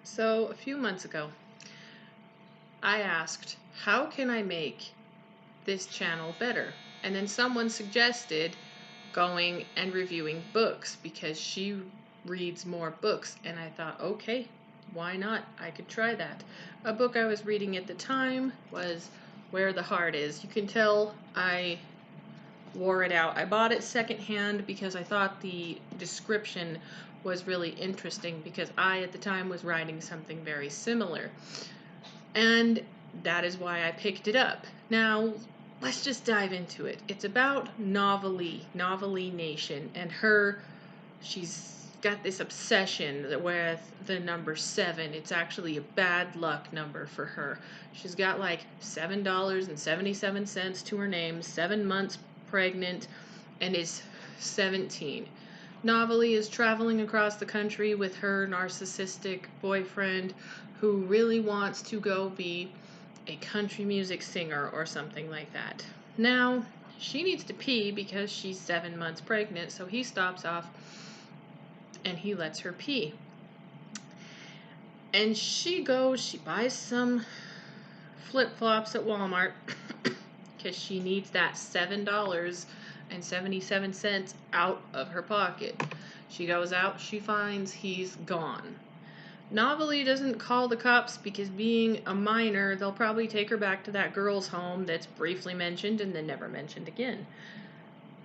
So, a few months ago, I asked, how can I make this channel better? And then someone suggested going and reviewing books because she reads more books. And I thought, okay, why not? I could try that. A book I was reading at the time was Where the Heart Is. You can tell I wore it out. I bought it secondhand because I thought the description was really interesting because I, at the time, was writing something very similar. And that is why I picked it up. Now, let's just dive into it. It's about Novellie Nation, and she's got this obsession with the number 7. It's actually a bad luck number for her. She's got like $7.77 to her name, 7 months pregnant, and is 17. Novellie is traveling across the country with her narcissistic boyfriend who really wants to go be a country music singer or something like that. Now, she needs to pee because she's 7 months pregnant, so he stops off and he lets her pee. And she buys some flip-flops at Walmart because she needs that $7.77 out of her pocket. She goes out, she finds he's gone. Novellie doesn't call the cops because, being a minor, they'll probably take her back to that girl's home that's briefly mentioned and then never mentioned again.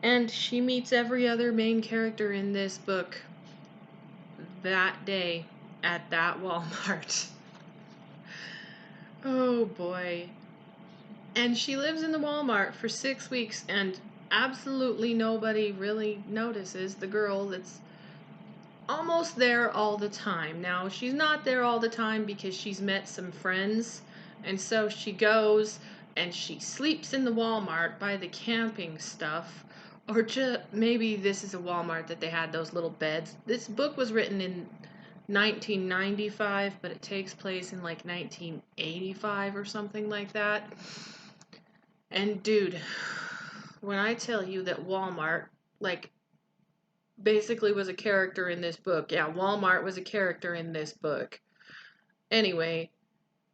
And she meets every other main character in this book that day at that Walmart. Oh boy. And she lives in the Walmart for 6 weeks, and absolutely nobody really notices the girl that's almost there all the time. Now, she's not there all the time because she's met some friends, and so she goes and she sleeps in the Walmart by the camping stuff. Or just maybe this is a Walmart that they had those little beds. This book was written in 1995, but it takes place in like 1985 or something like that. And dude, when I tell you that Walmart, like, basically was a character in this book. Yeah, Walmart was a character in this book. Anyway,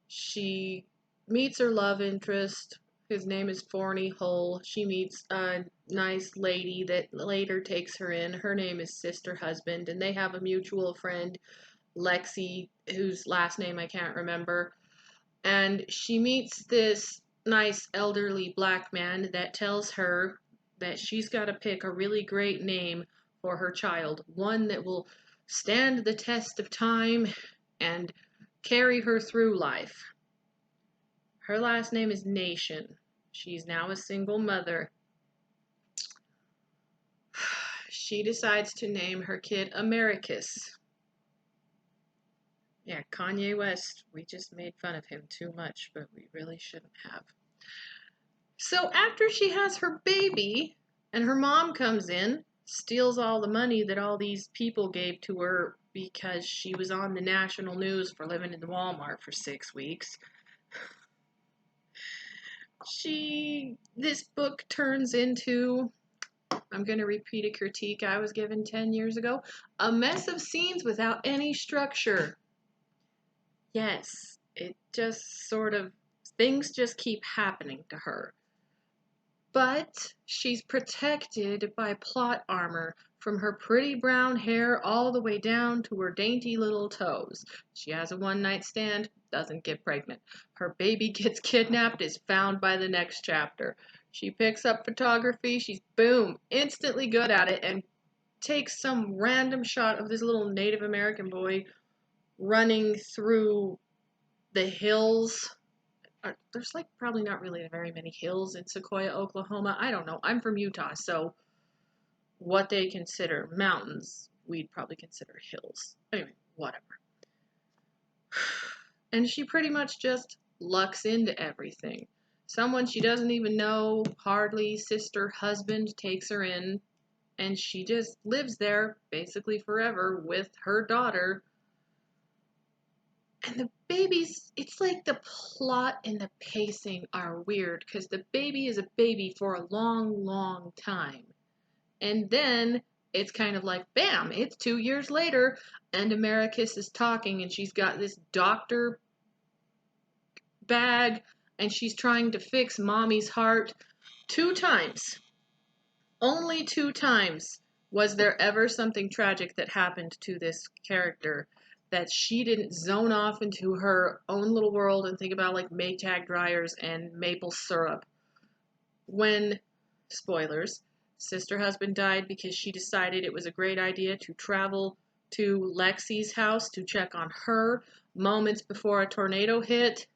she meets her love interest. His name is Forney Hull. She meets a nice lady that later takes her in. Her name is Sister Husband, and they have a mutual friend, Lexi, whose last name I can't remember. And she meets this nice elderly black man that tells her that she's got to pick a really great name for her child, one that will stand the test of time and carry her through life. Her last name is Nation. She's now a single mother. She decides to name her kid Americus. Yeah, Kanye West, we just made fun of him too much, but we really shouldn't have. So after she has her baby and her mom comes in, steals all the money that all these people gave to her because she was on the national news for living in the Walmart for 6 weeks. This book turns into, I'm going to repeat a critique I was given 10 years ago, a mess of scenes without any structure. Yes, it just sort of, things just keep happening to her. But she's protected by plot armor from her pretty brown hair all the way down to her dainty little toes. She has a one-night stand, doesn't get pregnant. Her baby gets kidnapped, is found by the next chapter. She picks up photography, she's boom, instantly good at it, and takes some random shot of this little Native American boy running through the hills. There's like probably not really very many hills in Sequoia, Oklahoma. I don't know. I'm from Utah, so what they consider mountains, we'd probably consider hills. Anyway, whatever. And she pretty much just lucks into everything. Someone she doesn't even know, hardly, Sister Husband, takes her in, and she just lives there basically forever with her daughter. And the babies, it's like the plot and the pacing are weird because the baby is a baby for a long, long time. And then it's kind of like, bam, it's 2 years later, and Americus is talking, and she's got this doctor bag, and she's trying to fix mommy's heart 2 times. Only 2 times was there ever something tragic that happened to this character that she didn't zone off into her own little world and think about like Maytag dryers and maple syrup. When, spoilers, sister husband died because she decided it was a great idea to travel to Lexi's house to check on her moments before a tornado hit.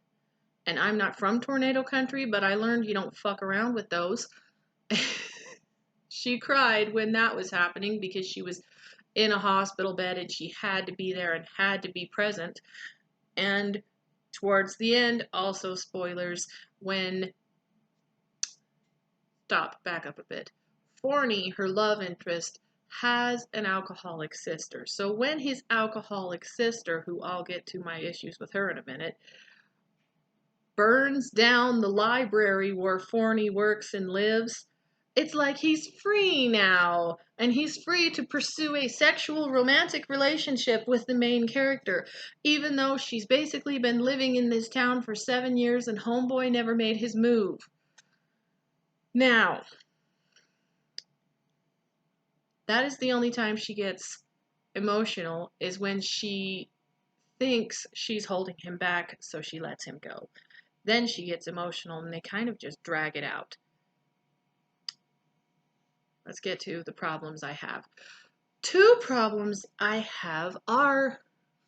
And I'm not from tornado country, but I learned you don't fuck around with those. She cried when that was happening because she was in a hospital bed and she had to be there and had to be present. And towards the end, also spoilers, when, back up a bit. Forney, her love interest, has an alcoholic sister. So when his alcoholic sister, who I'll get to my issues with her in a minute, burns down the library where Forney works and lives, it's like he's free now, and he's free to pursue a sexual romantic relationship with the main character, even though she's basically been living in this town for 7 years and homeboy never made his move. Now, that is the only time she gets emotional, is when she thinks she's holding him back, so she lets him go. Then she gets emotional, and they kind of just drag it out. Let's get to the problems I have. 2 problems I have are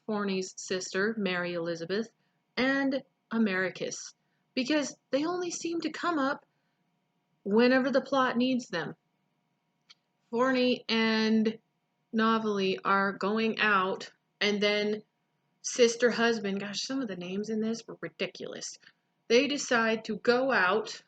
Forney's sister, Mary Elizabeth, and Americus, because they only seem to come up whenever the plot needs them. Forney and Novelly are going out, and then sister husband, gosh, some of the names in this were ridiculous. They decide to go out,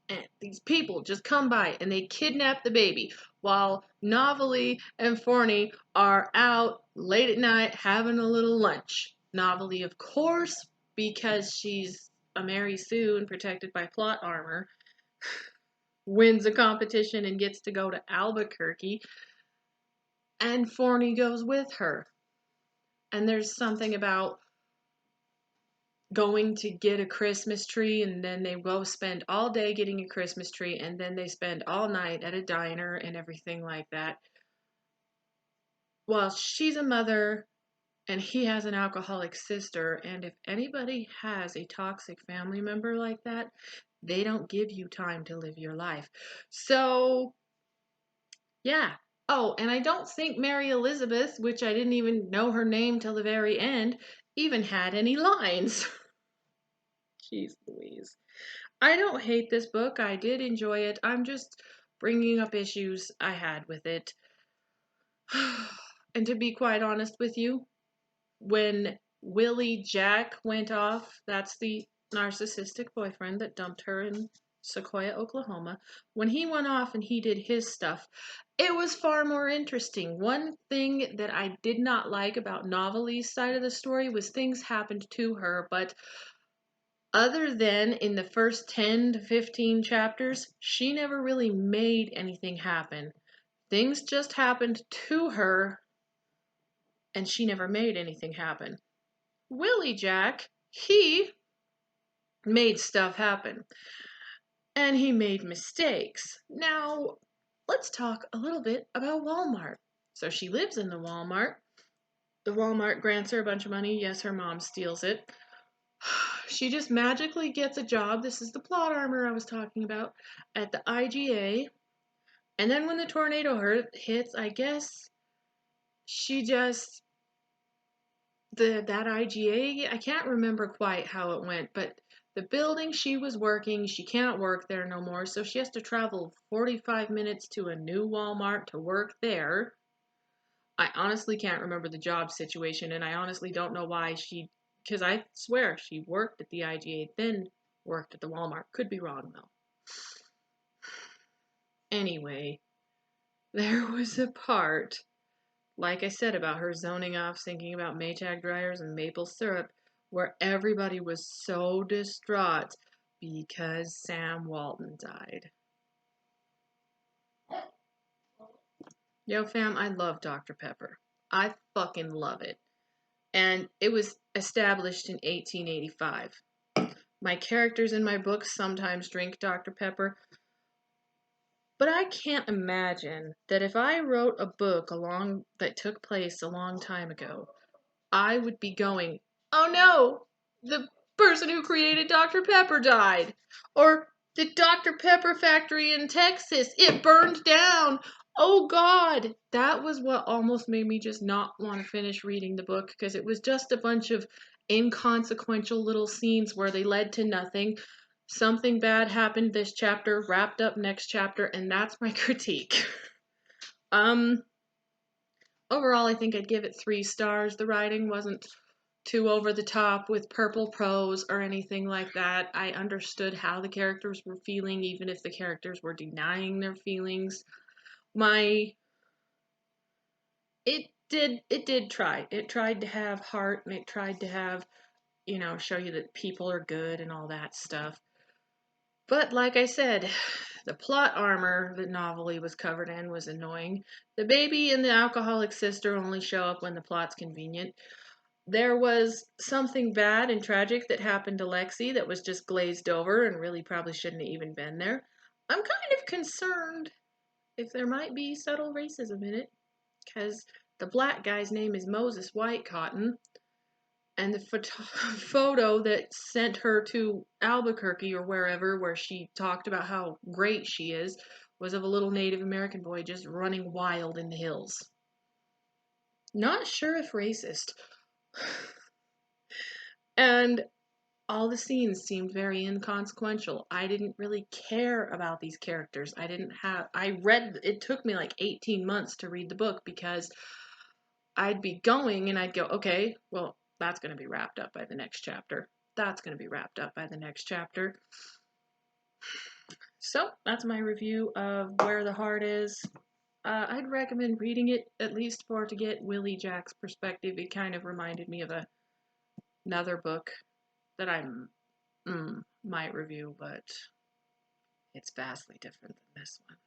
and these people just come by and they kidnap the baby while Novelly and Forney are out late at night having a little lunch. Novelly, of course, because she's a Mary Sue and protected by plot armor, wins a competition and gets to go to Albuquerque, and Forney goes with her. And there's something about going to get a Christmas tree, and then they go spend all day getting a Christmas tree, and then they spend all night at a diner and everything like that. Well, she's a mother and he has an alcoholic sister, and if anybody has a toxic family member like that, they don't give you time to live your life. So, yeah. Oh, and I don't think Mary Elizabeth, which I didn't even know her name till the very end, even had any lines. Jeez Louise. I don't hate this book. I did enjoy it. I'm just bringing up issues I had with it. And to be quite honest with you, when Willie Jack went off, that's the narcissistic boyfriend that dumped her in Sequoia, Oklahoma, when he went off and he did his stuff, it was far more interesting. One thing that I did not like about Novelly's side of the story was things happened to her, but other than in the first 10 to 15 chapters, she never really made anything happen. Things just happened to her, and she never made anything happen. Willie Jack, he made stuff happen. And he made mistakes. Now, let's talk a little bit about Walmart. So she lives in the Walmart. The Walmart grants her a bunch of money. Yes, her mom steals it. She just magically gets a job. This is the plot armor I was talking about at the IGA. And then when the tornado hits, I guess she just that IGA, I can't remember quite how it went, but the building she was working, she can't work there no more, so she has to travel 45 minutes to a new Walmart to work there. I honestly can't remember the job situation, and I honestly don't know why because I swear she worked at the IGA, then worked at the Walmart. Could be wrong, though. Anyway, there was a part, like I said, about her zoning off, thinking about Maytag dryers and maple syrup, where everybody was so distraught because Sam Walton died. Yo, fam, I love Dr. Pepper. I fucking love it. And it was established in 1885. My characters in my books sometimes drink Dr. Pepper, but I can't imagine that if I wrote a book along that took place a long time ago, I would be going, "Oh no, the person who created Dr. Pepper died," or "the Dr. Pepper factory in Texas, it burned down. Oh God." That was what almost made me just not want to finish reading the book, because it was just a bunch of inconsequential little scenes where they led to nothing. Something bad happened this chapter, wrapped up next chapter, and that's my critique. um Overall, I think I'd give it 3 stars. The writing wasn't too over the top with purple prose or anything like that. I understood how the characters were feeling, even if the characters were denying their feelings. My it did try. It tried to have heart, and it tried to have, show you that people are good and all that stuff. But like I said, the plot armor that Novelty was covered in was annoying. The baby and the alcoholic sister only show up when the plot's convenient. There was something bad and tragic that happened to Lexi that was just glazed over and really probably shouldn't have even been there. I'm kind of concerned if there might be subtle racism in it, because the black guy's name is Moses Whitecotton, and the photo that sent her to Albuquerque or wherever, where she talked about how great she is, was of a little Native American boy just running wild in the hills. Not sure if racist. And all the scenes seemed very inconsequential. I didn't really care about these characters. It took me like 18 months to read the book, because I'd be going and I'd go, okay, well, that's going to be wrapped up by the next chapter. That's going to be wrapped up by the next chapter. So that's my review of Where the Heart Is. I'd recommend reading it, at least to get Willie Jack's perspective. It kind of reminded me of another book that I might review, but it's vastly different than this one.